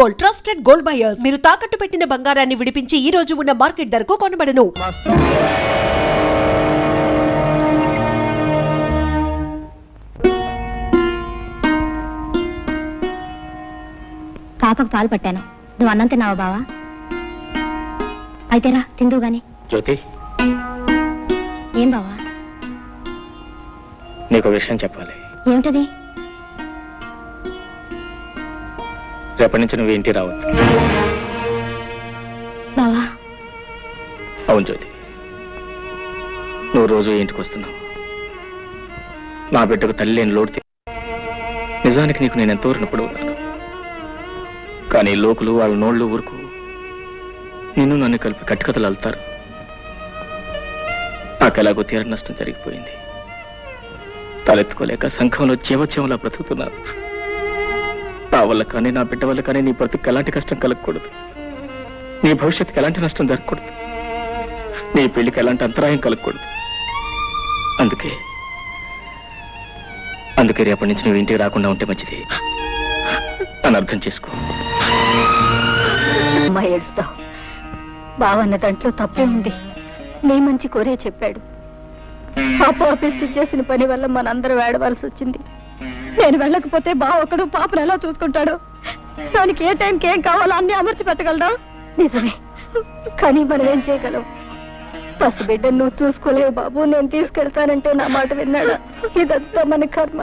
Gold, trusted gold buyers. మీరు తాకట్టు పెట్టిన బంగారాన్ని విడిపించి ఈ రోజు ఉన్న మార్కెట్ ధరకు కొనబడను. పాపకు పాలు పట్టాను. నువ్వు అన్నం తిన్నావా బావా? అయితేరా తిందు గాని. జ్యోతి, ఏం బావా? నీకు విషయం చెప్పాలి. ఏమిటది? రేపటి నుంచి నువ్వు ఇంటికి రావద్దు. బావా? అవును జ్యోతి, నువ్వు రోజు ఇంటికి వస్తున్నావు. నా బిడ్డకు తల్లి లేని లోటు. నిజానికి నీకు నేను ఎంతో రుణపడి ఉన్నాను. కానీ లోకులు వాళ్ళ నోళ్ళు ఊరుకు నిన్ను నన్ను కలిపి కట్టుకథలు అల్లుతారు. నాకు ఎలాగో తీర నష్టం జరిగిపోయింది. తలెత్తుకోలేక సంఘంలో జీవోత్సవంలా బ్రతుకుతున్నాను. నా వల్ల కానీ నా బిడ్డ వల్ల కానీ నీ బ్రతుకు ఎలాంటి కష్టం కలగకూడదు. నీ భవిష్యత్తుకి ఎలాంటి నష్టం జరగకూడదు. నీ పెళ్లికి ఎలాంటి అంతరాయం కలగకూడదు. అందుకే రేపటి నుంచి నువ్వు ఇంటికి రాకుండా ఉంటే మంచిది అని అర్థం చేసుకో. అమ్మా ఏడుస్తావు. బావన్న దాంట్లో తప్పే ఉంది. నీ మంచి కోరే చెప్పాడు. పాపిస్ట్ చేసిన పని వల్ల మనందరూ వేడవలసి వచ్చింది. నేను వెళ్ళకపోతే బావ ఒకడు పాపను ఎలా చూసుకుంటాడు? దానికి ఏ టైంకి ఏం కావాలో అన్ని అమర్చి పెట్టగలరా? నిజమే, కానీ మనం ఏం చేయగలం? పసిబిడ్డ నువ్వు చూసుకోలేవు బాబు. నేను తీసుకెళ్తానంటే నా మాట విన్నాడా? ఇదంతా మన కర్మ.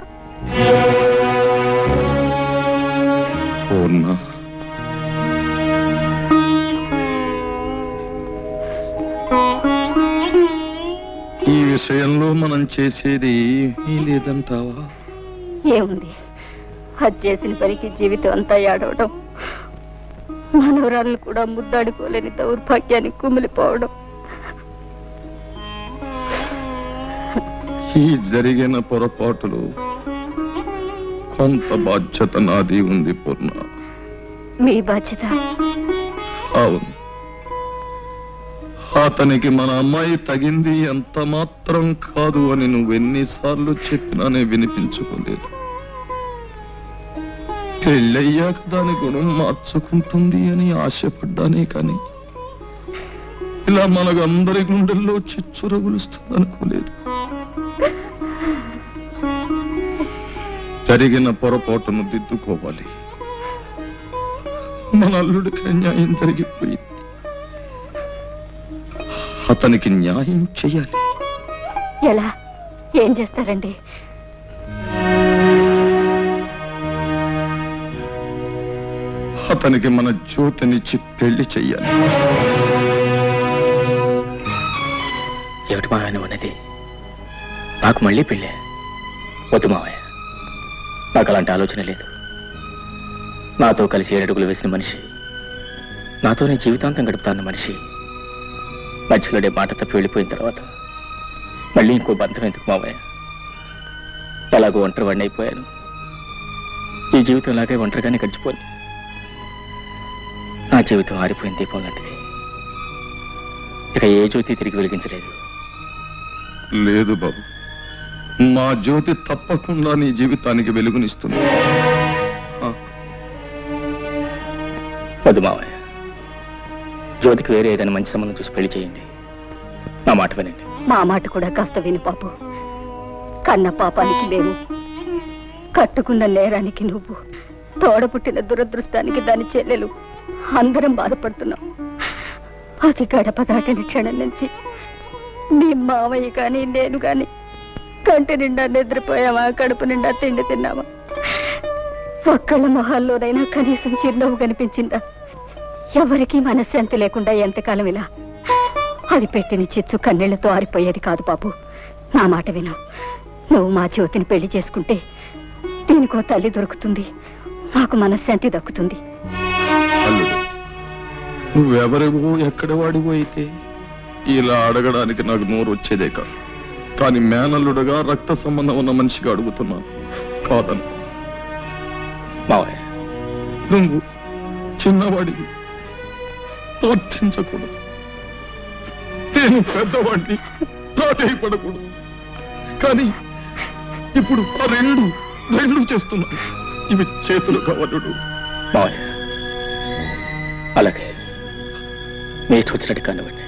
ఈ విషయంలో మనం చేసేది లేదంటావా? ఏముంది, అది చేసిన పనికి జీవితం అంతా ఏడవడం, మనవరాళ్ళు కూడా ముద్దాడుకోలేని దౌర్భాగ్యాన్ని కుమిలిపోవడం. ఈ జరిగిన పొరపాటులు కొంత బాధ్యత నాది ఉంది పూర్ణ. మీ బాధ్యత? అవును. అతనికి మన అమ్మాయి తగింది ఎంత మాత్రం కాదు అని నువ్వెన్నిసార్లు చెప్పినానే వినిపించుకోలేదు. పెళ్ళయ్యాక దాని గుణం మార్చుకుంటుంది అని ఆశపడ్డానే కానీ ఇలా మనకందరి గుండెల్లో చిచ్చు రగులుస్తుంది అనుకోలేదు. జరిగిన పొరపాటును దిద్దుకోవాలి. మన అల్లుడికి న్యాయం జరిగిపోయింది. అతనికి న్యాయం చెయ్యాలి. ఎలా? ఏం చేస్తారండి? అతనికి మన జ్యోతినిచ్చి పెళ్లి చెయ్యాలి. ఏమిటి మావయ్య అనేది? నాకు మళ్ళీ పెళ్ళే? వద్దు మావయ్య, నాకు అలాంటి ఆలోచన లేదు. నాతో కలిసి 7 అడుగులు వేసిన మనిషి, నాతోనే జీవితాంతం గడుపుతాన్న మనిషి మధ్యలోనే మాట తప్పి వెళ్ళిపోయిన తర్వాత మళ్ళీ ఇంకో బంధం ఎందుకు మావయ్య? ఎలాగో ఒంటరి వాడిని అయిపోయాను. ఈ జీవితం లాగే ఒంటరిగానే గడిచిపోయి నా జీవితం ఆరిపోయిన దీపం లాంటిది. ఇక ఏ జ్యోతి తిరిగి వెలిగించలేదు. లేదు బాబు, మా జ్యోతి తప్పకుండా నీ జీవితానికి వెలుగునిస్తుంది. వద్దు మావయ్య, జ్యోతికి వేరే ఏదైనా మంచి సంబంధం చూసి పెళ్లి చేయండి. నా మాట వినండి. మా మాట కూడా కాస్త విను పాపు. కన్న పాపానికి మేము, కట్టుకున్న నేరానికి నువ్వు, తోడపుట్టిన దురదృష్టానికి దాని చెల్లెలు అందరం బాధపడుతున్నాం. అది గడప దాటిన క్షణం నుంచి నీ మావయ్య కానీ నేను కానీ కంటి నిండా నిద్రపోయావా, కడుపు నిండా తిండి తిన్నావా? ఒక్కళ్ళ మొహాల్లోనైనా కనీసం చిరునవ్వు కనిపించిందా? ఎవరికీ మనశ్శాంతి లేకుండా ఎంతకాలం ఇలా? అది పెట్టిన చిచ్చు కన్నీళ్లతో ఆరిపోయేది కాదు బాబు. నా మాట విను. నువ్వు మా జ్యోతిని పెళ్లి చేసుకుంటే దీనికో తల్లి దొరుకుతుంది, మాకు మనశ్శాంతి దక్కుతుంది. నువ్వెవరివో ఎక్కడ వాడివో అయితే ఇలా అడగడానికి నాకు నోరు వచ్చేదే కాదు. కానీ మేనల్లుడుగా రక్త సంబంధం ఉన్న మనిషిగా అడుగుతున్నాను. కాదను. నువ్వు చిన్నవాడివి, ప్రార్థించకూడదు. నేను పెద్దవాడిని, ప్రాధేయపడకూడదు. కానీ ఇప్పుడు ఆ రెండు చేస్తున్నాను. ఇవి చేతులు కావలుడు. అలాగే మీ ఇష్టం వచ్చినట్టు కానివ్వండి.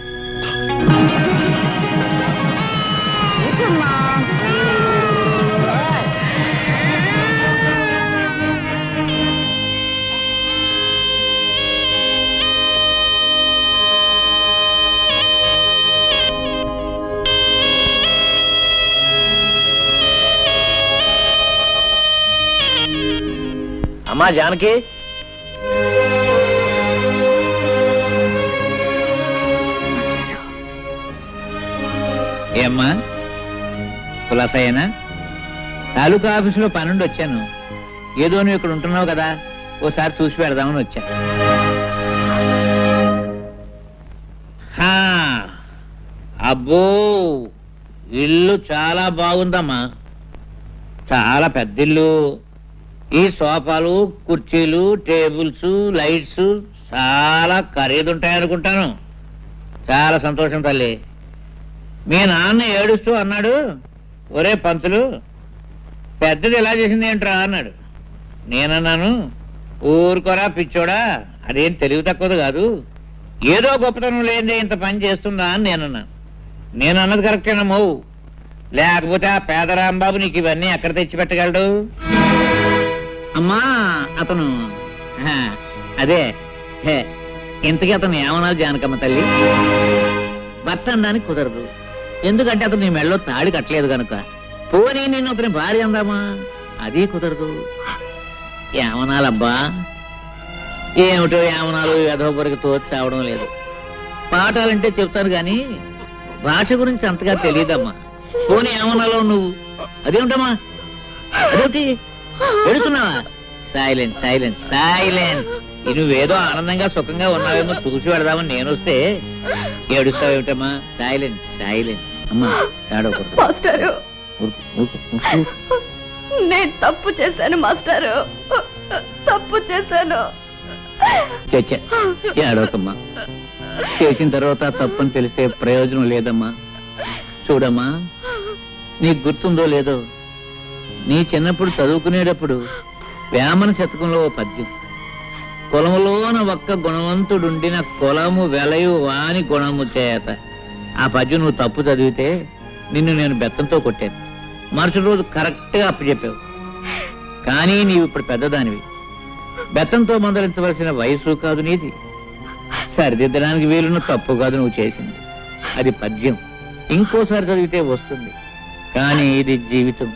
అమ్మా జానకి, ఏమ్మా కులాసయ్యనా? తాలూకా ఆఫీసులో పనుండి వచ్చాను. ఏదో నువ్వు ఇక్కడ ఉంటున్నావు కదా, ఓసారి చూసి పెడదామని వచ్చా. అబ్బో, ఇల్లు చాలా బాగుందమ్మా. చాలా పెద్ద ఇల్లు. ఈ సోఫాలు, కుర్చీలు, టేబుల్స్, లైట్స్ చాలా ఖరీదుంటాయనుకుంటాను. చాలా సంతోషం తల్లి. మీ నాన్న ఏడుస్తూ అన్నాడు, ఒరే పంతులు, పెద్దది ఎలా చేసింది ఏంట్రా అన్నాడు. నేనన్నాను, ఊరుకోరా పిచ్చోడా, అదేం తెలివి తక్కువది కాదు, ఏదో గొప్పతనం లేదే ఇంత పని చేస్తుందా అని నేనన్నాను. నేను అన్నది కరెక్టేనమ్మో, లేకపోతే ఆ పేదరాంబాబు నీకు ఇవన్నీ ఎక్కడ తెచ్చిపెట్టగలడు? అమ్మా అతను అదే ఇంతకీ అతను ఏమన్నా జానకమ్మ తల్లి? భర్త అనడానికి కుదరదు, ఎందుకంటే అతను నీ మెళ్ళలో తాళి కట్టలేదు కనుక. పోనీ నేను అతని భార్య అందామా, అది కుదరదు. ఏమనాలబ్బా? ఏమిటో ఏమనాలు యథోపరికి తోచావడం లేదు. పాఠాలంటే చెప్తాను గాని భాష గురించి అంతగా తెలియదమ్మా. పోనీ ఏమనాలో నువ్వు? అదేమిటమ్మా, అదేమిటి ఎడుతున్నావా? Silence silence silence. నువ్వేదో ఆనందంగా సుఖంగా ఉన్నావేమో చూసి పెడదామని నేను వస్తే ఏడుస్తావేమిటమ్మా? Silence silence. అమ్మా ఏడవకూడదు. మాస్టారు, నేను తప్పు చేశాను మాస్టారు, తప్పు చేశాను. చచ్చ ఏడవకమ్మా. చేసిన తర్వాత తప్పని తెలిస్తే ప్రయోజనం లేదమ్మా. చూడమ్మా, నీకు గుర్తుందో లేదో, నీ చిన్నప్పుడు చదువుకునేటప్పుడు వేమన శతకంలో ఓ పద్యం, కులములోన ఒక్క గుణవంతుడుండిన కులము వెలయు వాని గుణము చేత. ఆ పద్యం నువ్వు తప్పు చదివితే నిన్ను నేను బెత్తంతో కొట్టాను. మరుసటి రోజు కరెక్ట్గా అప్పచెప్పావు. కానీ నీవు ఇప్పుడు పెద్దదానివి, బెత్తంతో మందలించవలసిన వయసు కాదు నీది. సరిదిద్దడానికి వీలున్న తప్పు కాదు నువ్వు చేసింది. అది పద్యం, ఇంకోసారి చదివితే వస్తుంది. కానీ ఇది జీవితం.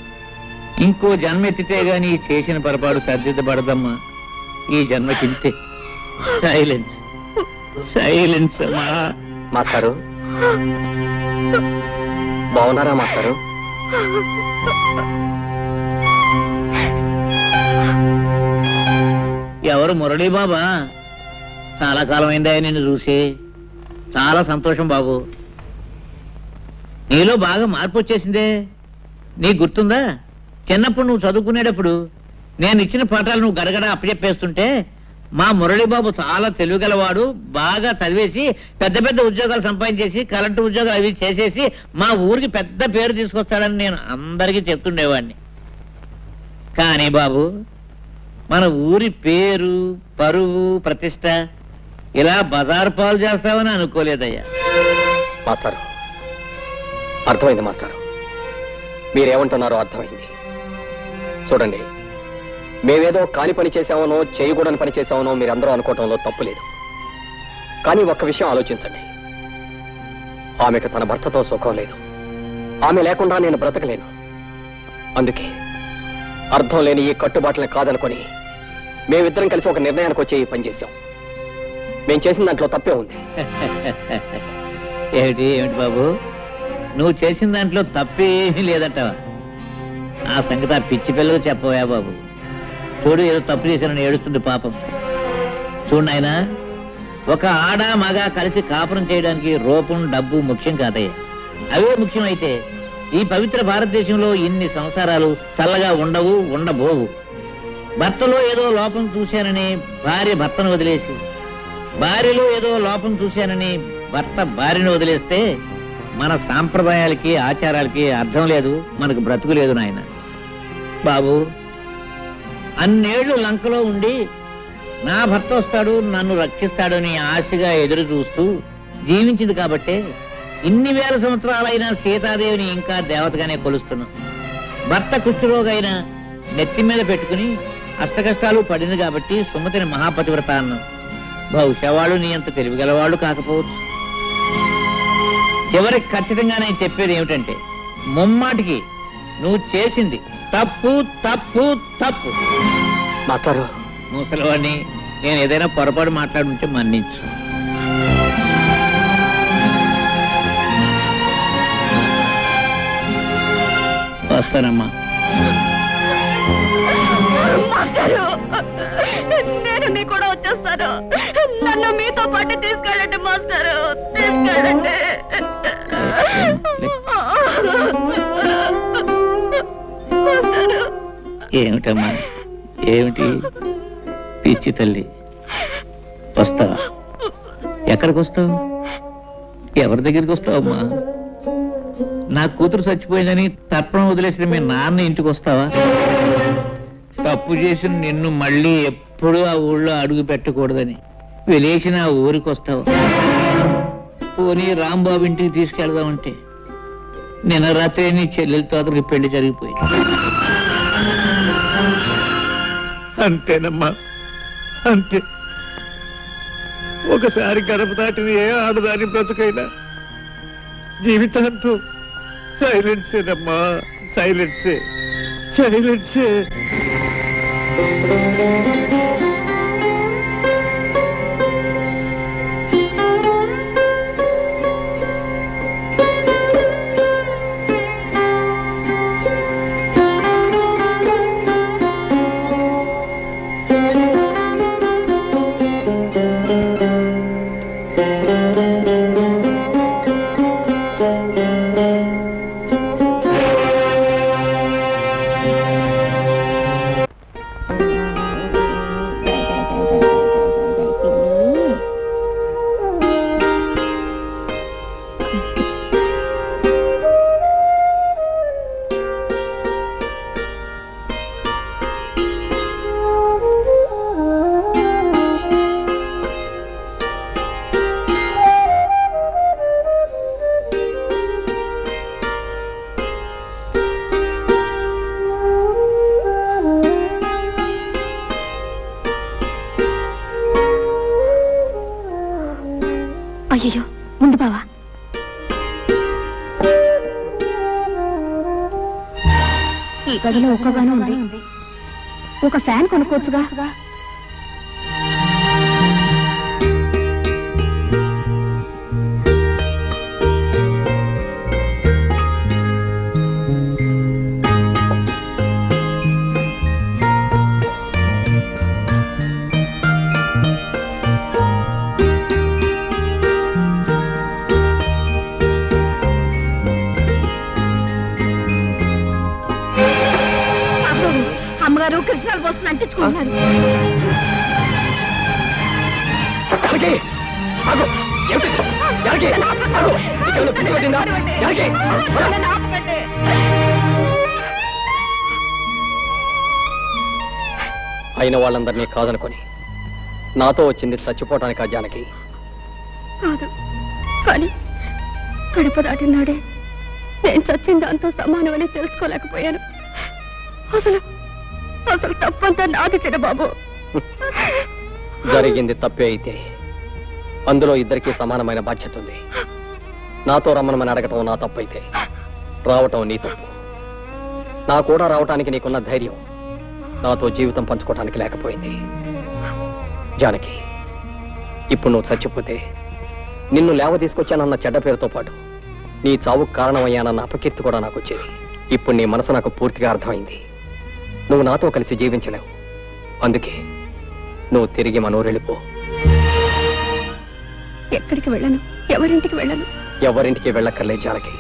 ఇంకో జన్మ ఎత్తితే గాని చేసిన పొరపాటు సరిదిద్దబడదమ్మా. ఈ జన్మకింతే. సైలెన్స్ సైలెన్స్ అమ్మా. మాస్టారు బాగున్నారా మాస్టారు? ఎవరు? మురళీ బాబా? చాలా కాలమైందా నిన్ను చూసి. చాలా సంతోషం బాబు. నీలో బాగా మార్పు వచ్చేసిందే. నీకు గుర్తుందా, చిన్నప్పుడు నువ్వు చదువుకునేటప్పుడు నేను ఇచ్చిన పాఠాలు నువ్వు గడగడ అప్పచెప్పేస్తుంటే మా మురళీబాబు చాలా తెలివిగలవాడు, బాగా చదివేసి పెద్ద పెద్ద ఉద్యోగాలు సంపాదించేసి కరెంటు ఉద్యోగాలు అవి చేసేసి మా ఊరికి పెద్ద పేరు తీసుకొస్తాడని నేను అందరికీ చెప్తుండేవాడిని. కానీ బాబు, మన ఊరి పేరు, పరువు, ప్రతిష్ట ఇలా బజారు పాలు చేస్తావని అనుకోలేదయ్యా. మాస్టారు అర్థమైంది మాస్టారు, మీరేమంటున్నారో అర్థమైంది. చూడండి, మేమేదో కాని పని చేశామనో చేయకూడని పని చేశామనో మీరందరూ అనుకోవటంలో తప్పు లేదు. కానీ ఒక్క విషయం ఆలోచించండి, ఆమెకు తన భర్తతో సుఖం లేదు. ఆమె లేకుండా నేను బ్రతకలేను. అందుకే అర్థం లేని ఈ కట్టుబాట్లని కాదనుకొని మేమిద్దరం కలిసి ఒక నిర్ణయానికి వచ్చి ఈ పని చేశాం. మేం చేసిన దాంట్లో తప్పే ఉంది. ఏమిటి ఏమిటి బాబు, నువ్వు చేసిన దాంట్లో తప్పేమీ లేదంటావా? ఆ సంగతి ఆ పిచ్చి పిల్లలు చెప్పవా బాబు. చూడు, ఏదో తప్పు చేశానని ఏడుస్తుంది పాపం. చూడు నాయనా, ఒక ఆడ మగ కలిసి కాపురం చేయడానికి రూపం, డబ్బు ముఖ్యం కాదయ్యా. అవే ముఖ్యం అయితే ఈ పవిత్ర భారతదేశంలో ఇన్ని సంసారాలు చల్లగా ఉండవు, ఉండబోవు. భర్తలో ఏదో లోపం చూశానని భార్య భర్తను వదిలేసి, భార్యలో ఏదో లోపం చూశానని భర్త భార్యను వదిలేస్తే మన సాంప్రదాయాలకి ఆచారాలకి అర్థం లేదు, మనకు బ్రతుకు లేదు నాయన. బాబు, అన్నేళ్లు లంకలో ఉండి నా భర్త వస్తాడు, నన్ను రక్షిస్తాడు అని ఆశగా ఎదురు చూస్తూ జీవించింది కాబట్టే ఇన్ని వేల సంవత్సరాలైనా సీతాదేవిని ఇంకా దేవతగానే కొలుస్తున్నాం. భర్త కుష్ఠరోగైనా నెత్తి మీద పెట్టుకుని అష్టకష్టాలు పడింది కాబట్టి సుమతిని మహాపతివ్రత అన్నాం. బహుశా వాళ్ళు నీ అంత తెలివిగలవాళ్ళు కాకపోవచ్చు. చివరికి ఖచ్చితంగా నేను చెప్పేది ఏమిటంటే, ముమ్మాటికి నువ్వు చేసింది తప్పు తప్పు తప్పు. మాస్టారు, ముసలివాడిని నేను ఏదైనా పొరపాటు మాట్లాడుంటే మన్నించు. వస్తానమ్మా. మాస్టారు, నేను మీ కూడా వచ్చేస్తాను. నన్ను మీతో పాటు తీసుకెళ్ళండి మాస్టారు, తీసుకెళ్ళండి. ఏమిటమ్మా, ఏమిటి పిచ్చి తల్లి? వస్తావా? ఎక్కడికి వస్తావు? ఎవరి దగ్గరికి వస్తావమ్మా? నా కూతురు చచ్చిపోయిందని తర్పణం వదిలేసిన మీ నాన్న ఇంటికి వస్తావా? తప్పు చేసిన నిన్ను మళ్ళీ ఎప్పుడూ ఆ ఊళ్ళో అడుగు పెట్టకూడదని వెలేసిన ఆ ఊరికి వస్తావా? పోనీ రాంబాబు ఇంటికి తీసుకెళ్దామంటే నిన్న రాత్రి నీ చెల్లెలతో అతనికి పెళ్లి జరిగిపోయి. అంతేనమ్మా, అంతే. ఒకసారి గడప దాటిన ఏ ఆడదాని బ్రతుకైనా జీవితాంతో సైలెన్సేనమ్మా, సైలెన్సే, సైలెన్సే. అయ్యో, ముందు బావా. ఈ గదిలో ఒక్కగానే ఉంది, ఒక ఫ్యాన్ కొనుక్కోవచ్చుగా. అమ్మగారు కృష్ణాలు పోస్తున్న అంటించుకుంటున్నారు. అయిన వాళ్ళందరినీ కాదనుకొని నాతో వచ్చింది చచ్చిపోవటానికి ఆ జానకి కాదు, కానీ కడుపు దాటినాడే నేను చచ్చిన దాంతో సమానమని తెలుసుకోలేకపోయాను. అసలు అసలు తప్పంతా నాది చిన్నబాబు. జరిగింది తప్పే అయితే అందులో ఇద్దరికీ సమానమైన బాధ్యత ఉంది. నాతో రమ్మనమని అడగటం నా తప్పు అయితే రావటం నీ తప్పు. నా కూడా రావటానికి నీకున్న ధైర్యం నాతో జీవితం పంచుకోవటానికి లేకపోయింది. జానకి, ఇప్పుడు నువ్వు చచ్చిపోతే నిన్ను లేవ తీసుకొచ్చానన్న చెడ్డ పేరుతో పాటు నీ చావుకు కారణమయ్యానన్న అపకీర్తి కూడా నాకు వచ్చేది. ఇప్పుడు నీ మనసు నాకు పూర్తిగా అర్థమైంది. నువ్వు నాతో కలిసి జీవించలేవు. అందుకే నువ్వు తిరిగి మనూరెళ్ళిపో. ఎక్కడికి వెళ్ళను, ఎవరింటికి వెళ్ళను. ఎవరింటికి వెళ్ళక్కర్లే జానకి.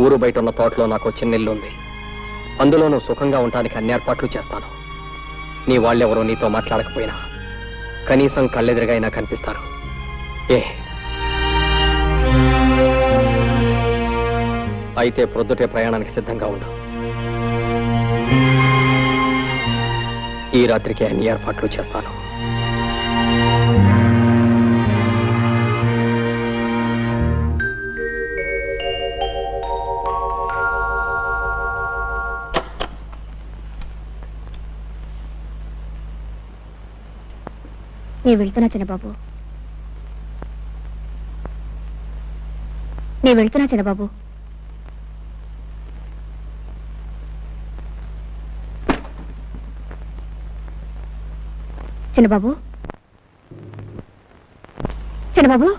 ఊరు బయట ఉన్న తోటలో నాకు చిన్న ఇల్లు ఉంది. అందులో నువ్వు సుఖంగా ఉండటానికి అన్ని ఏర్పాట్లు చేస్తాను. నీ వాళ్ళెవరో నీతో మాట్లాడకపోయినా కనీసం కళ్ళెదురుగా అయినా కనిపిస్తారు. అయితే ప్రొద్దుటే ప్రయాణానికి సిద్ధంగా ఉండు. ఈ రాత్రికి అన్ని ఏర్పాట్లు చేస్తాను. నేను వెళ్తున్నా చిన్నబాబు, నేను వెళ్తున్నా చిన్నబాబు. చిన్నబాబు, చిన్నబాబు,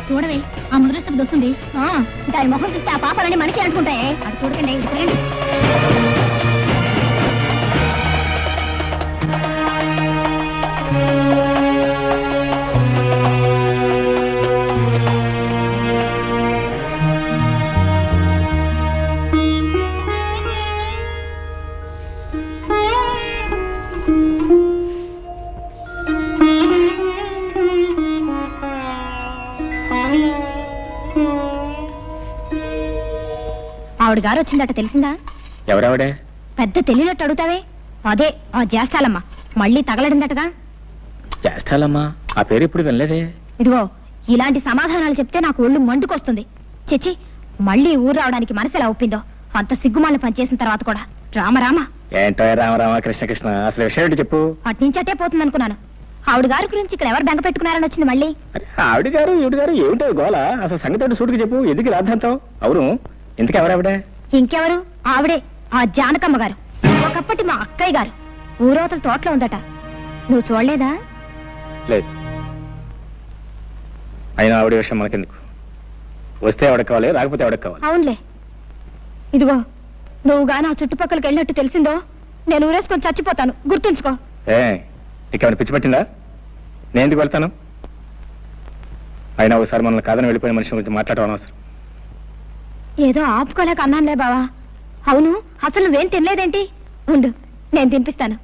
చూడవే ఆ ముదృష్టికి వస్తుంది. దాని మొహం చూస్తే ఆ పాపాలన్నీ మనకి అంటుకుంటాయి. అది చూడకండి, చూడండి. ఆవిడ గారు వచ్చిందట, తెలిసిందా? ఎవరావిడే? పెద్ద తెలియనట్టు అడుగుతావే, అదే ఆ జ్యేష్ఠాలమ్మ. మళ్ళీ తగలడిందటగా. చేస్తాలమ్మా, ఆ పేరు ఇప్పుడు వినలేదే. ఇదిగో ఇలాంటి సమాధానాలు చెప్తే నాకు ఒళ్ళు మండుకొస్తుంది. చెచ్చి, మళ్ళీ ఊరు రావడానికి మనసు ఎలా ఒప్పిందో. అంత సిగ్గుమాలను పనిచేసిన తర్వాత కూడా. రామరామ. ఏంటో రామరామ కృష్ణ కృష్ణ, అసలు విషయం ఏంటి చెప్పు. అట్నుంచటే పోతుంది అనుకున్నాను. ఆవిడ గారి గురించి ఇక్కడ ఎవరు బెంగ పెట్టుకున్నారని వచ్చింది మళ్ళీ. ఆవిడ గారు ఈవిడ గారు ఏమిటో గోల, అసలు సంగతి సూటికి చెప్పు. ఎందుకు రాద్దాంతో? అవును, ఇంతకు ఎవరావిడే? ఇంకెవరు? ఆవిడే, ఆ జానకమ్మ గారు. ఒకప్పటి మా అక్కయ్య గారు. ఊరవతల తోటలో ఉందట. నువ్వు చూడలేదా? లేదు. అయినా ఆవిడ విషయం మనకెందుకు? వస్తే ఎవడకు కావాలి, రాకపోతే ఎవడకు కావాలి. అవునులే. ఇదిగో నువ్వు గాని ఆ చుట్టుపక్కలకి వెళ్ళినట్టు తెలిసిందో నేను ఊరేసుకొని చచ్చిపోతాను, గుర్తుంచుకో. నీకేమైనా పిచ్చి పట్టిందా? నేను ఎందుకు వెళ్తాను? అయినా ఒకసారి మనల్ని కాదని వెళ్ళిపోయిన మనిషి గురించి మాట్లాడడం అవసరం. ఏదో ఆపుకోలేక అన్నానులే బావా. అవును, అసలు నువ్వేం తినలేదేంటి? ఉండు, నేను తినిపిస్తాను.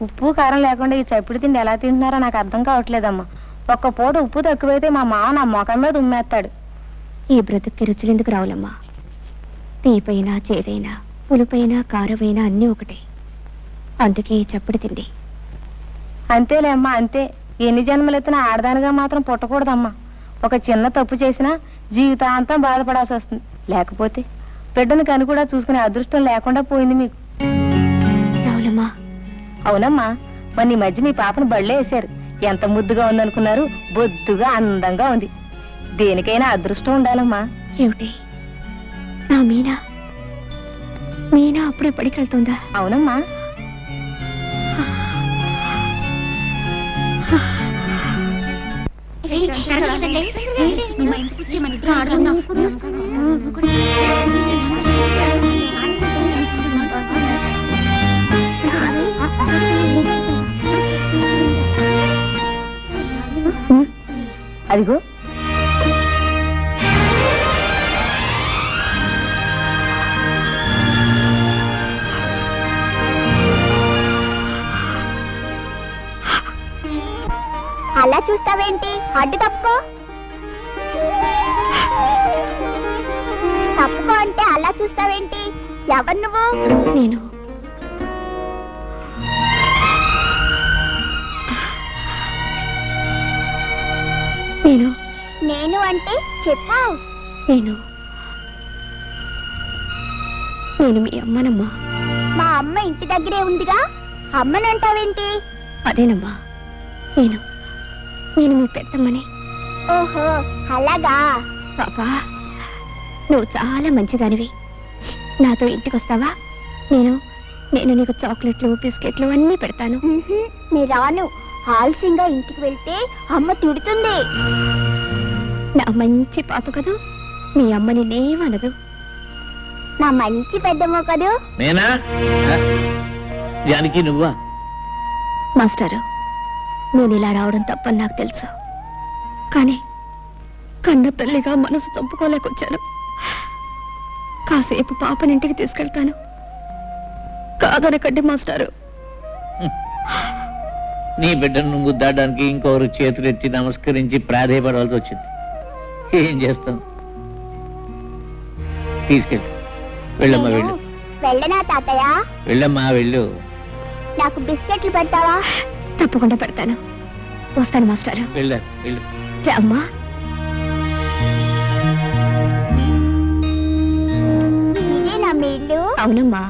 ఉప్పు కారం లేకుండా ఈ చప్పుడు తిండి ఎలా తింటున్నారో నాకు అర్థం కావట్లేదమ్మా. ఒక్క పూట ఉప్పు తక్కువైతే మా మామ నా మొఖం మీద ఉమ్మేస్తాడు. ఈ బ్రతుక్కి రుచులెందుకు రావులమ్మా? తీపైనా చేదైనా పులుపైనా కారమైనా అన్నీ ఒకటే. అందుకే ఈ చప్పుడు తిండి. అంతేలే అమ్మా, అంతే. ఎన్ని జన్మలెత్తినా ఆడదానిగా మాత్రం పుట్టకూడదమ్మా. ఒక చిన్న తప్పు చేసినా జీవితాంతం బాధపడాల్సి వస్తుంది. లేకపోతే బిడ్డను కని కూడా చూసుకునే అదృష్టం లేకుండా పోయింది మీకు. రావులమ్మా. అవునమ్మా, మరి ఈ మధ్య మీ పాపను బళ్ళే వేశారు. ఎంత ముద్దుగా ఉందనుకున్నారు? బొద్దుగా అందంగా ఉంది. దేనికైనా అదృష్టం ఉండాలమ్మా. ఏమిటి నా మీనా? మీనా అప్పుడే పడికెళ్తుందా? అవునమ్మా. అదిగో అలా చూస్తావేంటి? అడ్డు తప్పుకో. తప్పుకో అంటే అలా చూస్తావేంటి? ఎవరు నువ్వు? నేను నేను నేను అంటే చెప్పావు. నేను నేను మీ అమ్మనమ్మా. మా అమ్మ ఇంటి దగ్గరే ఉందిగా, అమ్మనంటావేంటి? అదేనమ్మా, నేను నేను మీ పెద్దమ్మని. ఓహో అలాగా. పాపా, నువ్వు చాలా మంచిదానివి. నాతో ఇంటికి వస్తావా? నేను నేను నీకు చాక్లెట్లు బిస్కెట్లు అన్నీ పెడతాను. నేను రాను. ఆలస్యంగా ఇంటికి వెళ్తే అమ్మ తిడుతుంది. నా మంచి పాప కదూ, మీ అమ్మని నేమనదు. నా మంచి పెద్దమ్మ కదూ. నేనా? జానకి నువ్వా? మాస్టారు, నేను ఇలా రావడం తప్పని నాకు తెలుసు. కానీ కన్న తల్లిగా మనసు చంపుకోలేకొచ్చాను. కాసేపు పాపనింటికి తీసుకెళ్తాను. కాదనకండి మాస్టారు. నీ బిడ్డను నువ్వు ముద్దాడడానికి ఇంకొకరు చేతులెత్తి నమస్కరించి ప్రాధేయపడవలసి వచ్చింది. ఏం చేస్తాం? తీసుకెళ్ళి వెళ్ళమ్మా, వెళ్ళు. వెళ్ళనా తాతయ్య? వెళ్ళమ్మా వెళ్ళు. నాకు బిస్కెట్లు పెడతావా? తప్పకుండా పెడతాను. వస్తాను మాస్టారు. వెళ్ళు వెళ్ళు. అమ్మా, ఇదేనా మీ ఇల్లు? అవునమ్మా.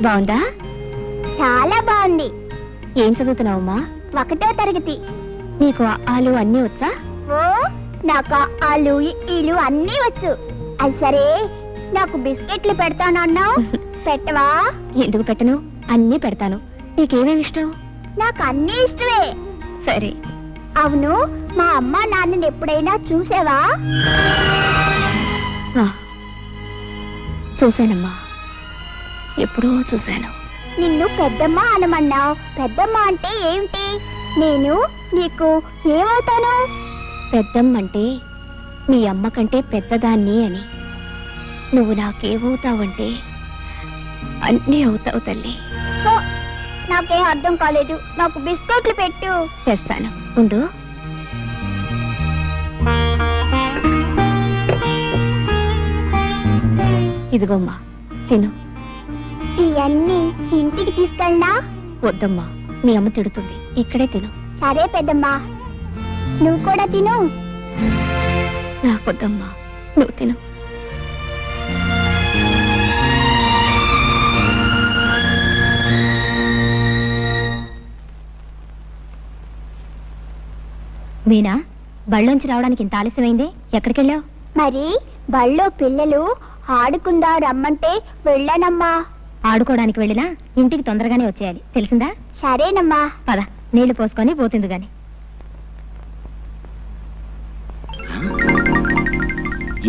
బాగుందా? చాలా బాగుంది. ఏం చదువుతున్నావమ్మా? 1వ తరగతి. నీకు ఆలు అన్నీ వచ్చా? ఓ, నాకు ఆలు ఈలు అన్నీ వచ్చు. అది సరే, నాకు బిస్కెట్లు పెడతానన్నావు, పెట్టవా? ఎందుకు పెట్టను? అన్నీ పెడతాను. నీకేమేమి ఇష్టం? నాకు అన్నీ ఇష్టమే. సరే. అవును, మా అమ్మ నాన్నని ఎప్పుడైనా చూసావా? చూశానమ్మా, ఎప్పుడో చూశాను. నిన్ను పెద్దమ్మ అనమన్నావు. పెద్దమ్మ అంటే ఏమిటి? నేను నీకు ఏమవుతాను? పెద్దమ్మంటే మీ అమ్మ కంటే పెద్దదాన్ని అని. నువ్వు నాకేమవుతావంటే అన్నీ అవుతావు తల్లి. ఓ, నాకేం అర్థం కాలేదు. నాకు బిస్కెట్లు పెట్టు. తెస్తాను, ఉండు. ఇదిగోమ్మా, తిను. ఇవన్నీ ఇంటికి తీసుకెళ్ళనా? వద్దమ్మా, మీ అమ్మ తిడుతుంది. ఇక్కడే తిను. సరే పెద్దమ్మా, నువ్వు కూడా తిను. నాకొద్దమ్మా, నువ్వు తిను. మీనా, బళ్ళోంచి రావడానికి ఇంత ఆలస్యమైంది? ఎక్కడికెళ్ళావు? మరి బళ్ళో పిల్లలు ఆడుకుందా రమ్మంటే వెళ్ళానమ్మా. ఆడుకోవడానికి వెళ్ళినా ఇంటికి తొందరగానే వచ్చేయాలి, తెలిసిందా? సరేనమ్మా. పద, నీళ్లు పోసుకొని పోతుంది గాని.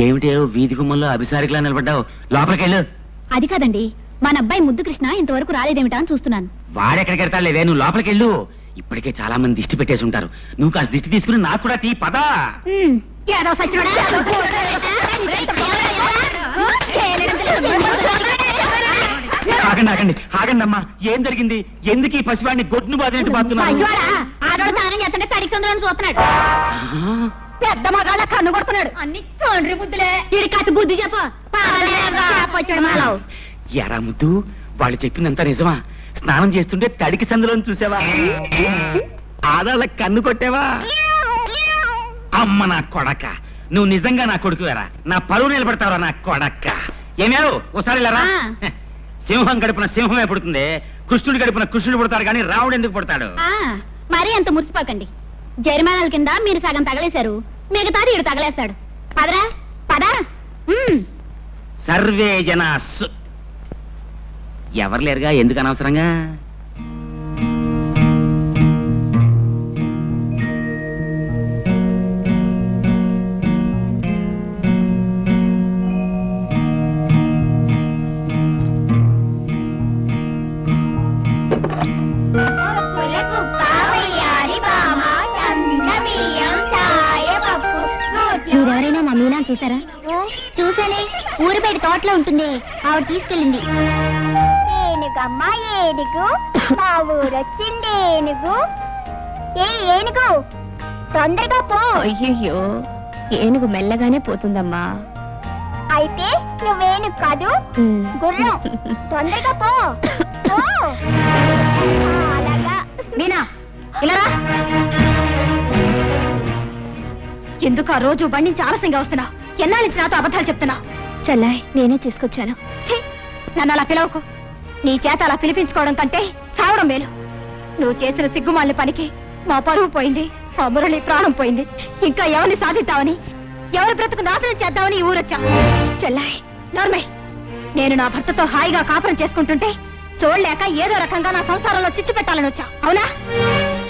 ఏమిటే వీధి గుమ్మల్లో అభిసారికలా నిలబడ్డావు? లోపలికెళ్ళు. అది కాదండి, మన అబ్బాయి ముద్దు కృష్ణ ఇంతవరకు రాలేదేమిటా అని చూస్తున్నాను. వాడెక్కడికి వెళ్తాలేదే, నువ్వు లోపలికెళ్ళు. ఇప్పటికే చాలా మంది దిష్టి పెట్టేసి ఉంటారు. నువ్వు కాస్త దిష్టి తీసుకుని నాకు కూడా తీ పదా. ఆగండి ఆగండి ఆగండి అమ్మా, ఏం జరిగింది? ఎందుకు ఈ పసివాడిని గొడ్డును బాధినట్టు బాగుతున్నావు? పెద్ద మగాళ్ళ కన్ను కొడుతున్నాడు. అన్ని తండ్రి బుద్ధులే. ఇది కత్తి బుద్ధి చెప్పు. ఎరా ముద్దు, వాళ్ళు చెప్పిందంతా నిజమా? స్నానం చేస్తుంటే తడికి సందులో చూసావా? ఆడాళ్ళ కన్ను కొట్టావా? అమ్మ నా కొడక, నువ్వు నిజంగా నా కొడుకువేరా? నా పరువు నిలబడతావరా నా కొడక్క? ఏమేవు ఒకసారి లేరా? సింహం గడుపున సింహమే పుడుతుంది, కృష్ణుడి గడుపున కృష్ణుడు పుడతాడు, కానీ రావుడు ఎందుకు పుడతాడు? మరీ అంత మురిసిపోకండి. జరిమానాల కింద మీరు సగం తగలేశారు, మిగతాది ఇడు తగలేస్తాడు. పదరా పదా. సర్వే జన ఎవరు లేరుగా, ఎందుకు అనవసరంగా? మీరెవరైనా మా మీనా చూసారా? చూసానే, ఊరు బయట తోటలో ఉంటుంది, ఆవిడ తీసుకెళ్ళింది. ఏనుగమ్మా ఏనుగు, మా ఊరొచ్చింది ఏనుగు. ఏనుగు, తొందరగా పో. అయ్యయ్యో, ఏనుగు మెల్లగానే పోతుందమ్మా. అయితే నువ్వేనుగు కాదు, గుర్రం. తొందరగా పో. అలాగా. మీనా, ఇలా ఎందుకు ఆ రోజు బండి నుంచి ఆలస్యంగా వస్తున్నావు? ఎన్నాళ్ళ నుంచి నాతో అబద్ధాలు చెప్తున్నావు? చెల్లాయ్, నేనే తీసుకొచ్చాను. నన్ను అలా పిలవకు. నీ చేత అలా పిలిపించుకోవడం కంటే చావడం మేలు. నువ్వు చేసిన సిగ్గుమాలిన పనికి మా పరువు పోయింది, మా మురళి ప్రాణం పోయింది. ఇంకా ఎవరిని సాధిద్దామని, ఎవరి బ్రతుకు నాశనం చేద్దామని ఈ ఊరొచ్చా. చెల్లాయ్, నార్మల్. నేను నా భర్తతో హాయిగా కాపురం చేసుకుంటుంటే చూడలేక ఏదో రకంగా నా సంసారంలో చిచ్చు పెట్టాలని వచ్చా, అవునా?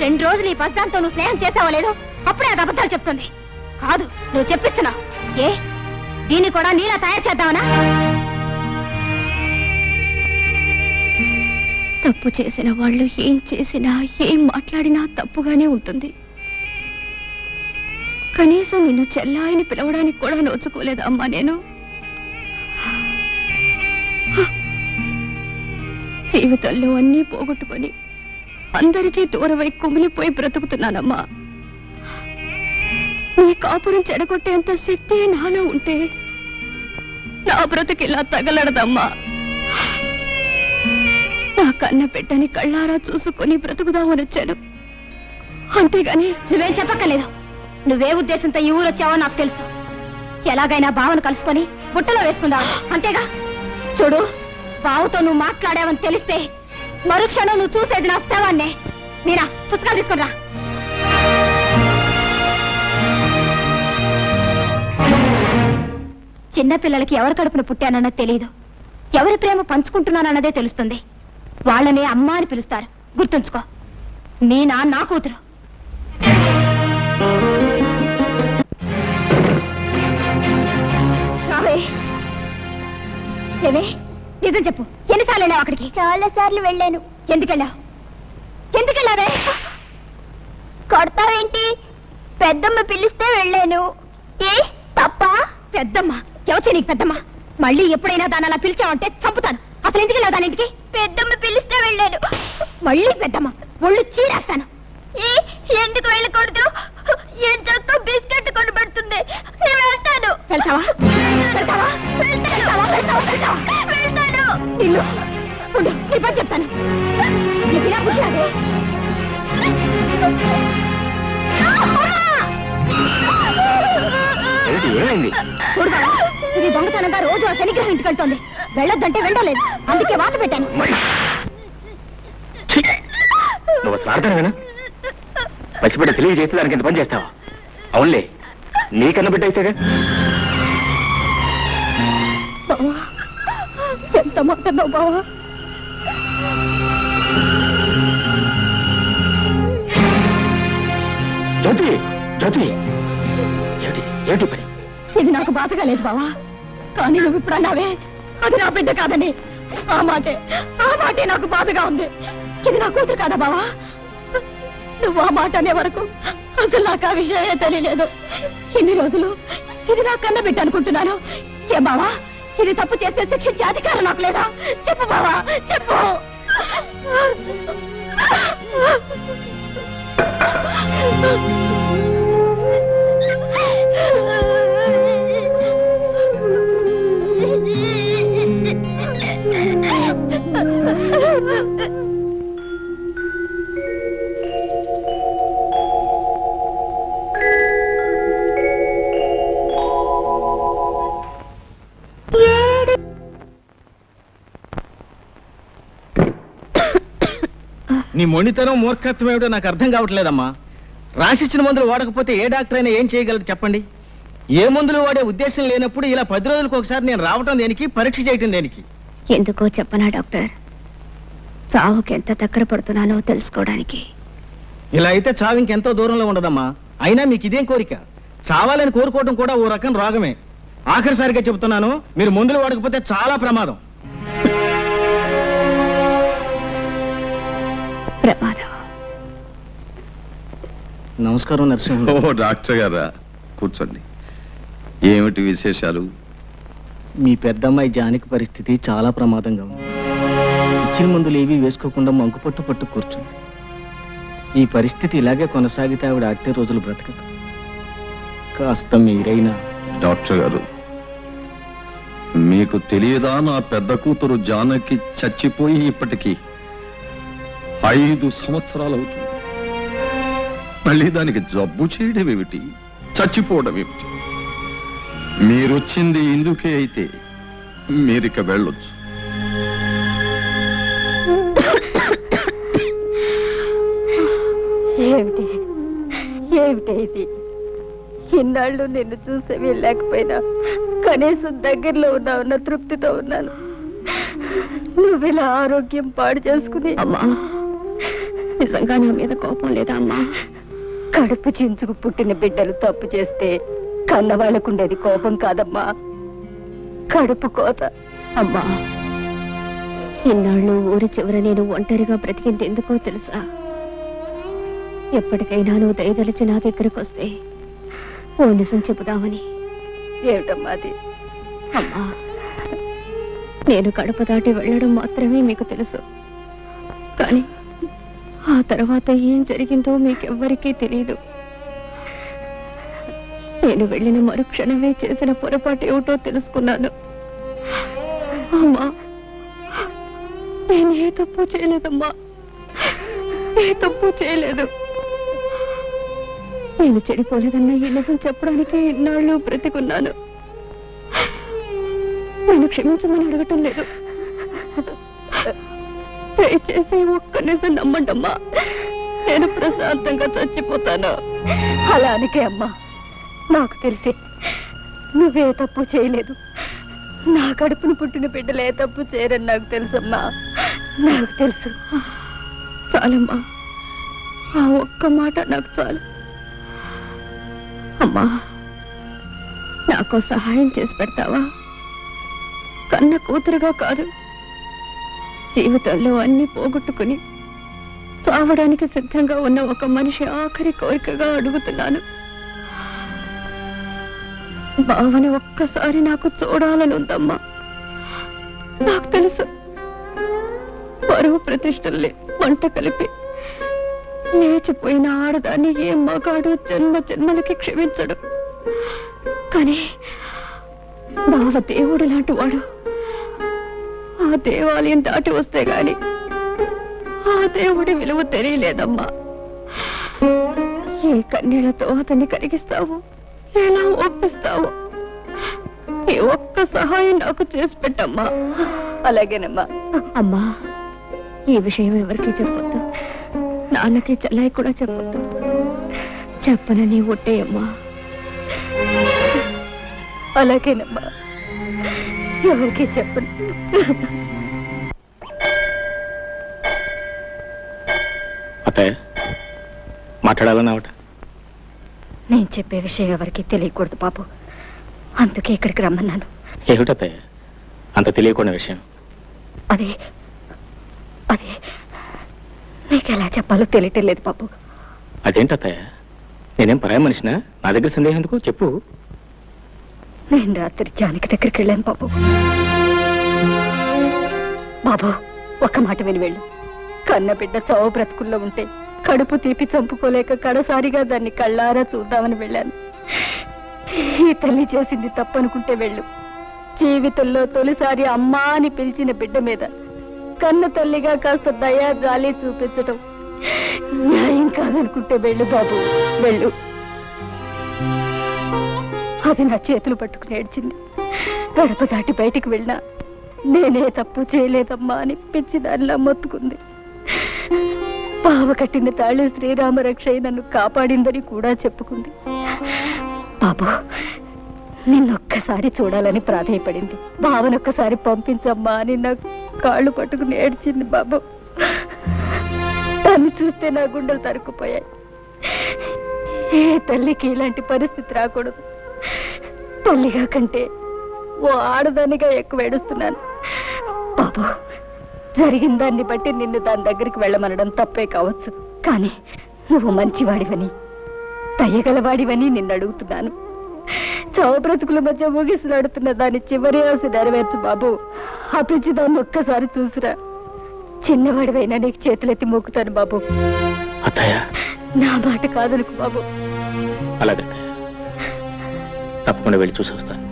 2 రోజులు ఈ పసిదాంతో నువ్వు స్నేహం చేసావో లేదో అప్పుడే అది అబద్ధాలు చెప్తుంది. కాదు, నువ్వు చెప్పిస్తున్నావు. ఏ, దీన్ని కూడా నీలా తయారు చేద్దామనా? తప్పు చేసిన వాళ్ళు ఏం చేసినా, ఏం మాట్లాడినా తప్పుగానే ఉంటుంది. కనీసం నిన్ను చెల్లాయిని పిలవడానికి కూడా నోచుకోలేదు అమ్మా నేను. జీవితంలో అన్నీ పోగొట్టుకొని అందరికీ దూరమై కుమిలిపోయి బ్రతుకుతున్నానమ్మా. నీ కాపురం చెడగొట్టేంత శక్తి నాలో ఉంటే నా బ్రతుకిలా తగలడదమ్మా. నా కన్న బిడ్డని కళ్ళారా చూసుకొని బ్రతుకుదామని వచ్చాను. అంతేగాని నువ్వేం చెప్పక్కర్లేదు. నువ్వే ఉద్దేశంతో ఈ ఊరు వచ్చావో నాకు తెలుసు. ఎలాగైనా బావను కలుసుకొని బుట్టలో వేసుకుందాం, అంతేగా? చూడు, బావుతో నువ్వు మాట్లాడావని తెలిస్తే మరుక్షణం నువ్వు చూసేది నా శవాన్నే. మీరా, పుస్తకాలు తీసుకుని రా. చిన్నపిల్లలకి ఎవరి కడుపున పుట్టానన్నది తెలియదు, ఎవరి ప్రేమ పంచుకుంటున్నానన్నదే తెలుస్తుంది. వాళ్ళనే అమ్మ అని పిలుస్తారు, గుర్తుంచుకో. మీనా నా కూతురు. ఏమే, నిజం చెప్పు, ఎన్నిసార్లు వెళ్ళావు అక్కడికి? చాలా సార్లు వెళ్ళాను. ఎందుకెళ్ళావు? ఎందుకెళ్ళావే? కొడతావేంటి? పెద్దమ్మ పిలిస్తే వెళ్ళాను. ఏ తప్ప? పెద్దమ్మ? ఎవతే నీకు పెద్దమ్మ? మళ్ళీ ఎప్పుడైనా దాని అలా పిలిచావంటే చంపుతాను. అసలు ఎందుకెళ్ళావు దానింటికి? పెద్దమ్మ పిలిస్తే వెళ్ళాను. మళ్ళీ పెద్దమ్మ, ఒళ్ళు చీరేస్తాను. ఏ ఎందుకు వెళ్ళకూడదు? ఏం చేస్తా? బిస్కెట్ కొని పెడుతుంది. నేను వెళ్తాను. వెళ్తావా? వెళ్తావా? వెళ్తావా? వెళ్తావా? వెళ్తావా? వెళ్తాను. నిన్ను ఉండు, నీ పని చెప్తాను. నీకు ఇలా బుద్ధి రాదే? చూడు బావా, ఇది దొంగతనంగా రోజు ఆ శనిగ్రహం ఇంటికి వెళ్తోంది. వెళ్ళొద్దంటే వెళ్ళలేదు, అందుకే వాత పెట్టాను. నువ్వు అసలు ఆడతాను పసిబిడ్డ తెలియజేస్తే దానికి ఎంత పని చేస్తావా? అవునులే, నీకన్నా బిడ్డ అయితేగా. బావా, ఎంత మాట్లాడినావు బావా? జ్యోతి, జ్యోతి, ఏమిటి ఏమిటి పని? ఇది నాకు బాధగా లేదు బావా, కానీ నువ్వు ఇప్పుడు అన్నావే అది నా బిడ్డ కాదని. ఆ మాటే నాకు బాధగా ఉంది. ఇది నా కూతురు కాదా బావా? నువ్వు ఆ మాట అనే వరకు అసలు నాకు ఆ విషయమే తెలియలేదు. ఇన్ని రోజులు ఇది నా కన్న బిడ్డ అనుకుంటున్నాను. ఏ బావా, ఇది తప్పు చేస్తే శిక్షించే అధికారం నాకు లేదా? చెప్పు బావా, చెప్పు. నీ మొండితనం మూర్ఖత్వం ఏమిటో నాకు అర్థం కావట్లేదమ్మా. రాసిచ్చిన మందులు వాడకపోతే ఏ డాక్టర్ అయినా ఏం చేయగలరు చెప్పండి? ఏ మందులు వాడే ఉద్దేశం లేనప్పుడు ఇలా 10 రోజులకు ఒకసారి నేను రావటం దేనికి? పరీక్ష చేయటం దేనికి? ఎందుకో చెప్పనా డాక్టర్, చావుకి ఎంత దగ్గర పడుతున్నానో తెలుసుకోవడానికి. ఇలా అయితే చావు ఇంకెంతో దూరంలో ఉండదమ్మా. అయినా మీకు ఇదేం కోరిక? చావాలని కోరుకోవడం కూడా ఓ రకం రోగమే. ఆఖరిసారిగా చెబుతున్నాను, మీరు మందులు వాడకపోతే చాలా ప్రమాదం. నమస్కారం నరసింహ. ఓ డాక్టర్ గారా, కూర్చోండి. ఏమిటి విశేషాలు? మీ పెద్దమ్మాయి జానకి పరిస్థితి చాలా ప్రమాదంగా ఉంది. ఇచ్చిన మందులు ఏవీ వేసుకోకుండా మంకుపట్టు పట్టు కూర్చుంది. ఈ పరిస్థితి ఇలాగే కొనసాగితే ఆవిడ అట్టే రోజులు బ్రతకదు. కాస్త మీరైనా. డాక్టర్ గారు, మీకు తెలియదా నా పెద్ద కూతురు జానకి చచ్చిపోయి ఇప్పటికీ 5 సంవత్సరాలు అవుతుంది. మళ్ళీ దానికి జబ్బు చేయడం ఏమిటి, చచ్చిపోవడం ఏమిటి? మీరొచ్చింది ఇందుకే అయితే మీరిక వెళ్ళొచ్చు. ఏమిటి ఏమిటి ఇది? ఇన్నాళ్ళు నిన్ను చూసే వెళ్ళలేకపోయినా కనీసం దగ్గరలో ఉన్నావన్న తృప్తితో ఉన్నాను. నువ్విలా ఆరోగ్యం పాడు చేసుకుని. అమ్మా, నిజంగా నా మీద కోపం లేదా అమ్మా? కడుపు చించుకు పుట్టిన బిడ్డలు తప్పు చేస్తే కన్నవాళ్ళకుండేది కోపం కాదమ్మా, కడుపు కోత. అమ్మా, ఇన్నాళ్ళు ఊరి చివర నేను ఒంటరిగా బ్రతికింది ఎందుకో తెలుసా? ఎప్పటికైనా నువ్వు దయదలిచి నా దగ్గరకు వస్తే ఓ నిజం చెబుదామని. ఏమిటమ్మా అది? అమ్మా, నేను కడుపు దాటి వెళ్ళడం మాత్రమే మీకు తెలుసు, కానీ ఆ తర్వాత ఏం జరిగిందో మీకెవ్వరికీ తెలియదు. నేను వెళ్ళిన మరుక్షణమే చేసిన పొరపాటు ఏమిటో తెలుసుకున్నాను. అమ్మా, నేను ఏ తప్పు చేయలేదమ్మా, ఏ తప్పు చేయలేదు. నేను చెడిపోలేదన్న ఈ నిజం చెప్పడానికి ఇన్నాళ్ళు బ్రతికున్నాను. నేను క్షమించమని అడగటం లేదు. దయచేసి ఒక్క నిజం నమ్మండమ్మా, నేను ప్రశాంతంగా చచ్చిపోతాను. అలా అనకే అమ్మా, నాకు తెలిసి నువ్వే తప్పు చేయలేదు. నా కడుపును పుట్టిన బిడ్డలు ఏ తప్పు చేయరని నాకు తెలుసమ్మా, నాకు తెలుసు. చాలమ్మా, ఆ ఒక్క మాట నాకు చాలు. అమ్మా, నాకు సహాయం చేసి పెడతావా? కన్న కూతురుగా కాదు, జీవితంలో అన్ని పోగొట్టుకుని చావడానికి సిద్ధంగా ఉన్న ఒక మనిషి ఆఖరి కోరికగా అడుగుతున్నాను. బావని ఒక్కసారి నాకు చూడాలని ఉందమ్మా. నాకు తెలుసు పరువు ప్రతిష్టల్ని మంట కలిపి లేచిపోయిన ఆడదాన్ని ఏ మగాడు జన్మ జన్మలకి క్షమించడు. కానీ బావ దేవుడు లాంటి వాడు. ఆ దేవాలయం దాటి వస్తే గాని ఆ దేవుడి విలువ తెలియలేదమ్మా. ఏ కన్నీళ్లతో అతన్ని కరిగిస్తావు, ఎలా ఒప్పిస్తావు? ఈ ఒక్క సహాయం నాకు చేసి పెట్టమ్మా. అలాగేనమ్మా. అమ్మా, ఈ విషయం ఎవరికీ చెప్పొద్దు, నాన్నకి చెల్లాయి కూడా చెప్పొద్దు. చెప్పనని ఒట్టేయమ్మా. అలాగేనమ్మా, ఎవరికి చెప్పను. అత్తయ్య మాట్లాడాలన్నావట. నేను చెప్పే విషయం ఎవరికి తెలియకూడదు బాబు, అందుకే ఇక్కడికి రమ్మన్నాను. ఏమిటత్తయ్య అంత తెలియకుండా విషయం? అదే అదే నీకు ఎలా చెప్పాలో తెలియటం లేదు బాబు. అదేంటత్తయ్య, నేనేం పరాయి మనిషినా? నా దగ్గర సందేహం ఎందుకు, చెప్పు. నేను రాత్రి జానకి దగ్గరికి వెళ్ళాను బాబు. బాబు, ఒక్క మాట విని వెళ్ళు. కన్న బిడ్డ చావు బ్రతుకుల్లో ఉంటే కడుపు తీపి చంపుకోలేక కడసారిగా దాన్ని కళ్ళారా చూద్దామని వెళ్ళాను. ఈ తల్లి చేసింది తప్పనుకుంటే వెళ్ళు. జీవితంలో తొలిసారి అమ్మా అని పిలిచిన బిడ్డ మీద కన్న తల్లిగా కాస్త దయా జాలి చూపించటం న్యాయం కాదనుకుంటే వెళ్ళు బాబు, వెళ్ళు. అది నా చేతులు పట్టుకుని ఏడ్చింది. గడప దాటి బయటికి వెళ్ళినా నేనే తప్పు చేయలేదమ్మా అని పిచ్చి దానిలా మొత్తుకుంది. పావ కట్టిన తాళి శ్రీరామ రక్ష నన్ను కాపాడిందని కూడా చెప్పుకుంది. బాబు, నిన్నొక్కసారి చూడాలని ప్రాధేయపడింది. బావనొక్కసారి పంపించమ్మా అని నాకు కాళ్ళు పట్టుకుని ఏడ్చింది బాబు. దాన్ని చూస్తే నా గుండెలు తరుక్కుపోయాయి. ఏ తల్లికి ఇలాంటి పరిస్థితి రాకూడదు. తల్లిగా కంటే ఓ ఆడదానిగా ఎక్కువ ఏడుస్తున్నాను బాబు. జరిగిన దాన్ని బట్టి నిన్ను దాని దగ్గరికి వెళ్ళమనడం తప్పే కావచ్చు, కానీ నువ్వు మంచివాడివని దయగలవాడివని నిన్ను అడుగుతున్నాను. చావు బ్రతుకుల మధ్య ముగిసిలాడుతున్న దాని చివరి ఆశ నెరవేర్చు బాబు. ఆ పిచ్చి దాన్ని ఒక్కసారి చూసిరా. చిన్నవాడివైనా నీకు చేతులెత్తి మొక్కుతాను బాబు. నా మాట కాదనుకు బాబు. అలాగే తప్పకుండా వెళ్ళి చూసి వస్తాను.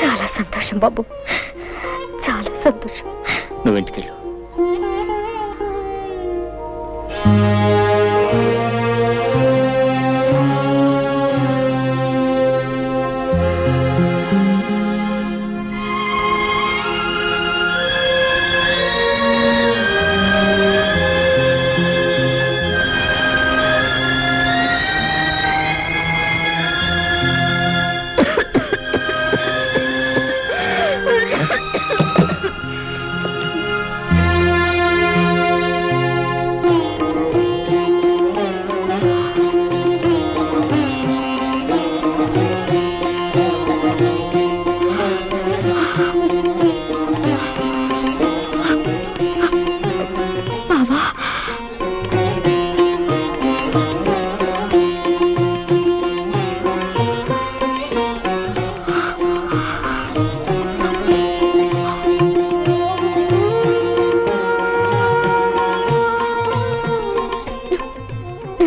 చాలా సంతోషం బాబు, చాలా సంతోషం. నువ్వు ఇంటికెళ్ళు.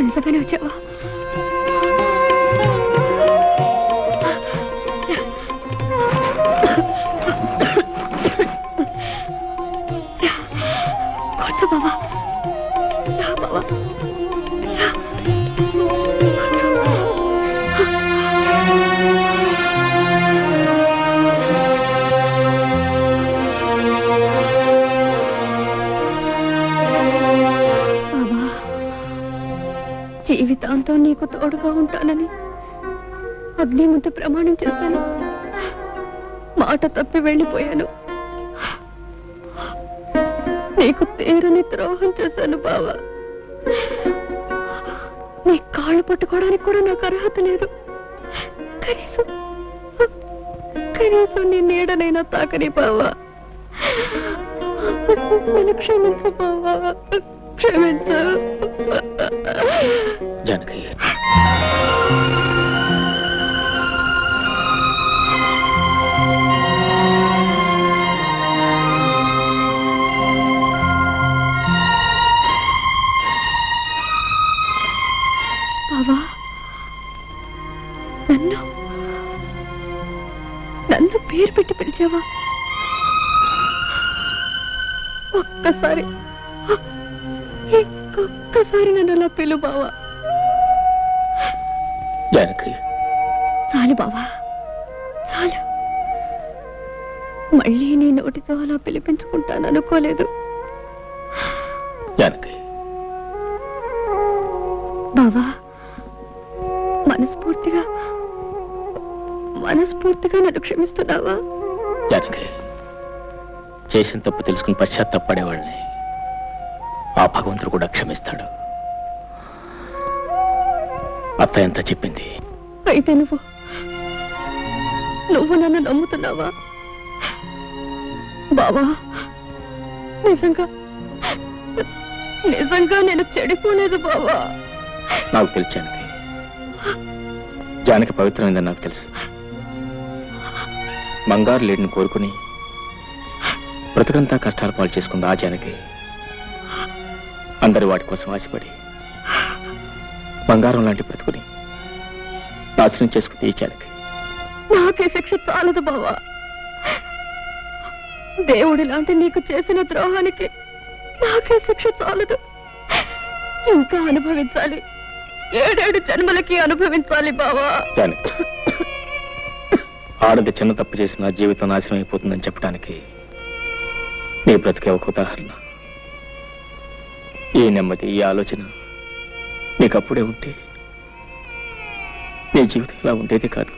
నిజంగానే వచ్చావా? కూర్చో బావా. రా బావా. రా. కూర్చో. బావా, జీవితాంతం నీకు తోడుగా ఉంటానని అగ్ని ముందు ప్రమాణం చేశాను. మాట తప్పి వెళ్ళిపోయాను. నీకు తీరని ద్రోహం చేశాను బావా. నీ కాళ్ళు పట్టుకోవడానికి కూడా నాకు అర్హత లేదు. కనీసం నీ నీడనైనా తాకని బావా. నన్ను క్షమించు బావా, క్షమించు. జానకి, బావా, నన్ను పేరు పెట్టి పిలిచావా? ఒక్కసారి ఇంకొక్కసారి నన్ను అలా పిలు బావా. జానకి, చాలు బావా, చాలు. మళ్ళీ నీ నోటితో అలా పిలిపించుకుంటాను అనుకోలేదు. జానకి, బావా, మనస్ఫూర్తిగా నన్ను క్షమిస్తున్నావా? జానకి, చేసిన తప్పు తెలుసుకుని పశ్చాత్తాపడేవాళ్ళని ఆ భగవంతుడు కూడా క్షమిస్తాడు. అత్త ఎంత చెప్పింది. అయితే నువ్వు నన్ను నమ్ముతున్నావా బావా? నిజంగా నేను చెడిపోలేదు బావా. నాకు తెలుసు జానకి, జానకి పవిత్రమైందని నాకు తెలుసు. బంగారు లేడిని కోరుకుని బ్రతుకంతా కష్టాలు పాలు చేసుకుంది ఆ జానకి. అందరి వాటి కోసం ఆశపడి బంగారం లాంటి బ్రతుకుని నాశనం చేసుకుంది ఈ జానకి. నాకే శిక్ష చాలదు బావా. దేవుడి లాంటి నీకు చేసిన ద్రోహానికి నాకే శిక్ష చాలదు. ఇంకా అనుభవించాలి. 7 జన్మలకి అనుభవించాలి బావా. జానకి, ఆడది చిన్న తప్పు చేసిన జీవితం నాశనం అయిపోతుందని చెప్పడానికి నీ బ్రతికే ఒక ఉదాహరణ. ఈ నెమ్మది, ఈ ఆలోచన నీకప్పుడే ఉంటే నీ జీవితం ఇలా ఉండేది కాదు.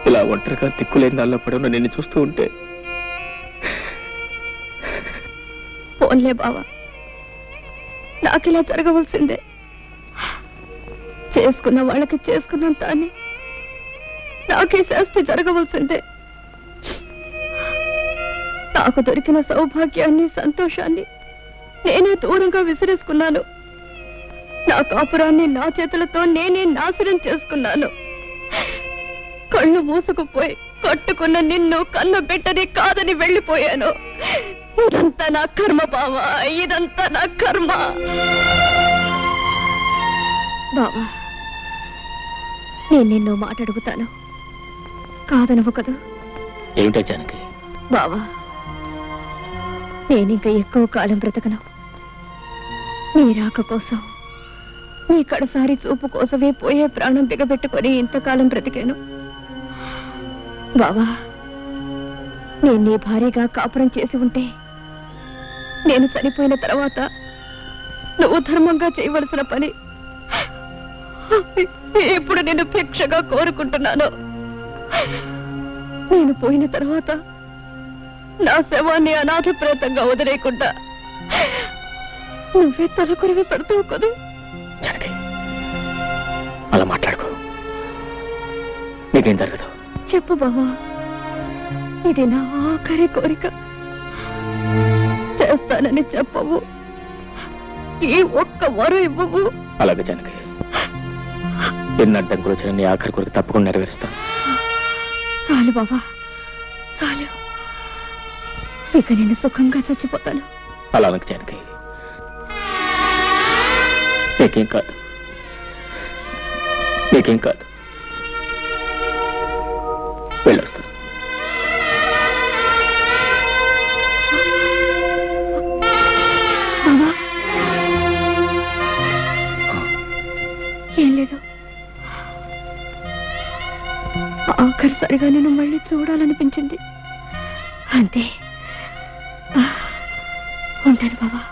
ఇలా ఒంటరిగా దిక్కులేని దానిలో పడవున నిన్ను చూస్తూ ఉంటే. పోన్లే బావా, నాకిలా జరగవలసిందే. చేసుకున్న వాళ్ళకి చేసుకున్నంత అని నాకే శాస్తి జరగవలసిందే. నాకు దొరికిన సౌభాగ్యాన్ని, సంతోషాన్ని నేనే దూరంగా విసిరేసుకున్నాను. నా కాపురాన్ని నా చేతులతో నేనే నాశనం చేసుకున్నాను. కళ్ళు మూసుకుపోయి కట్టుకున్న నిన్ను కన్న బిడ్డని కాదని వెళ్ళిపోయాను. ఇదంతా నా కర్మ బావా, ఇదంతా నా కర్మ. బావా, నేను నిన్నో మాట అడుగుతాను, కాదనవు కదా? ఏమిటో జానకి? బావా, నేనింక ఎక్కువ కాలం బ్రతకను. నీ రాక కోసం, నీ కడసారి చూపు కోసమే పోయే ప్రాణం బిగబెట్టుకొని ఇంతకాలం బ్రతికాను. బావా, నేను నీ భార్యగా కాపురం చేసి ఉంటే నేను చనిపోయిన తర్వాత నువ్వు ధర్మంగా చేయవలసిన పని ఇప్పుడు నేను భిక్షగా కోరుకుంటున్నాను. నేను పోయిన తర్వాత నా శవాన్ని అనాథ ప్రేతంగా వదిలేకుండా నువ్వే తలకొరివి పెడతావు కదా? జానకి, అలా మాట్లాడుకో. నీకేం జరగదు. చెప్పు బావా, ఇది నా ఆఖరి కోరిక. చేస్తానని చెప్పవు, ఈ ఒక్క వరం ఇవ్వవు. అలాగే జానకి, ఎన్ని అడ్డంకులు వచ్చిన నీ ఆఖరి కోరిక తప్పకుండా నెరవేరుస్తాను. చాలు బావా, చాలు. ఇక నేను సుఖంగా చచ్చిపోతాను. అలా అనకు జానకి, నీకేం కాదు, నీకేం కాదు. వెళ్ళొస్తాను. ఒక్కసారిగా నేను మళ్ళీ చూడాలనిపించింది. అంతే. ఉంటాను బావా.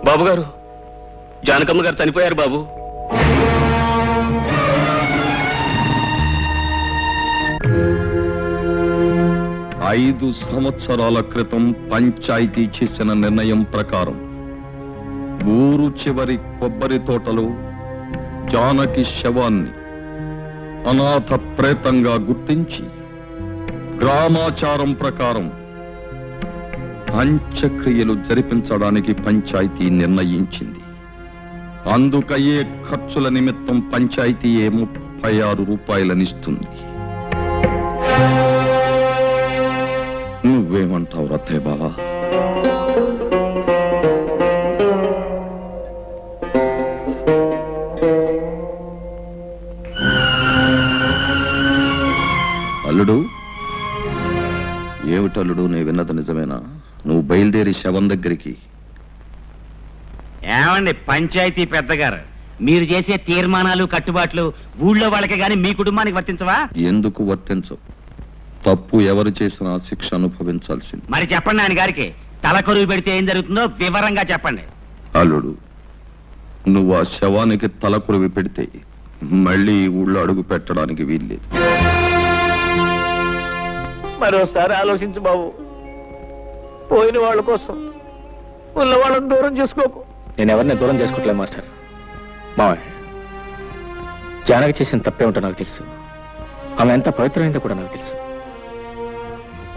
బాబు గారు, జానకమ్మ గారు చనిపోయారు బాబు. ఐదు సంవత్సరాల క్రితం పంచాయతీ చేసిన నిర్ణయం ప్రకారం ఊరు చివరి కొబ్బరి తోటలో జానకి శవాన్ని అనాథ ప్రేతంగా గుర్తించి గ్రామాచారం ప్రకారం అంత్యక్రియలు జరిపించడానికి పంచాయతీ నిర్ణయించింది. అందుకయ్యే ఖర్చుల నిమిత్తం పంచాయతీయే 36 రూపాయలనిస్తుంది. నువ్వేమంటావు రత్తయ్య బావా? అల్లుడు, ఏమిటల్లుడు నీ విన్నది నిజమేనా? నువ్వు బయలుదేరి శవం దగ్గరికి. ఏమండి పంచాయతీ పెద్దగారు, మీరు చేసే తీర్మానాలు కట్టుబాట్లు ఊళ్ళో వాళ్ళకి గాని మీ కుటుంబానికి వర్తించవా? ఎందుకు వర్తించవు? తప్పు ఎవరు చేసినా శిక్ష అనుభవించాల్సింది. మరి చెప్పండి ఆయన గారికి, తల కొరువు పెడితే ఏం జరుగుతుందో వివరంగా చెప్పండి. అల్లుడు, నువ్వు ఆ శవానికి తల కొరివి పెడితే మళ్ళీ ఊళ్ళో అడుగు పెట్టడానికి వీల్లేదు. మరోసారి ఆలోచించు బాబు. పోయిన వాళ్ళ కోసం ఉన్న వాళ్ళని దూరం చేసుకోకు. నేను ఎవరిని దూరం చేసుకోవట్లేదు మాస్టర్. మావయ్య, జానకి చేసిన తప్పేమిటో నాకు తెలుసు. ఆమె ఎంత పవిత్రమైందో కూడా నాకు తెలుసు.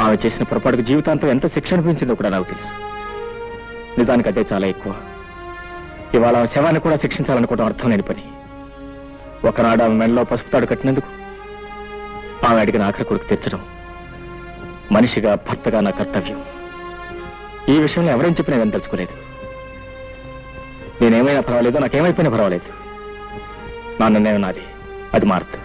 ఆమె చేసిన పొరపాటుకు జీవితాంతం ఎంత శిక్ష అనిపించిందో కూడా నాకు తెలుసు. నిజానికి అదే చాలా ఎక్కువ. ఇవాళ ఆమె శవాన్ని కూడా శిక్షించాలనుకోవడం అర్థం లేని పని. ఒకనాడు ఆమె మెడలో పసుపు తాడు కట్టినందుకు ఆమె అడిగిన ఆఖరి కొడుకు తీర్చడం మనిషిగా, భర్తగా నా కర్తవ్యం. ఈ విషయంలో ఎవరేం చెప్పినా నేను తెలుసుకోలేదు. నేనేమైనా పర్వాలేదు, నాకేమైపోయినా పర్వాలేదు. నా నిర్ణయం నాది, అది మారదు.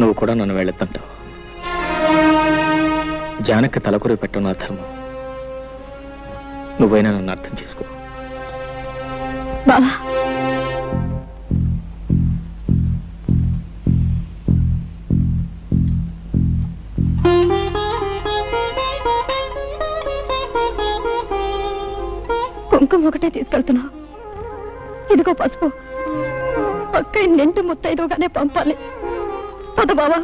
నువ్వు కూడా నన్ను వెళ్ళొద్దంటావు. జానకి తలకొరి పెట్టడం నా ధర్మం. నువ్వైనా నన్ను అర్థం చేసుకో. బావా, కుంకుమ ఒకటే తీసుకెళ్తున్నావు. ఇదిగో పసుపు. అక్క నింటి ముత్తైదుగానే పంపాలి. పద బావా.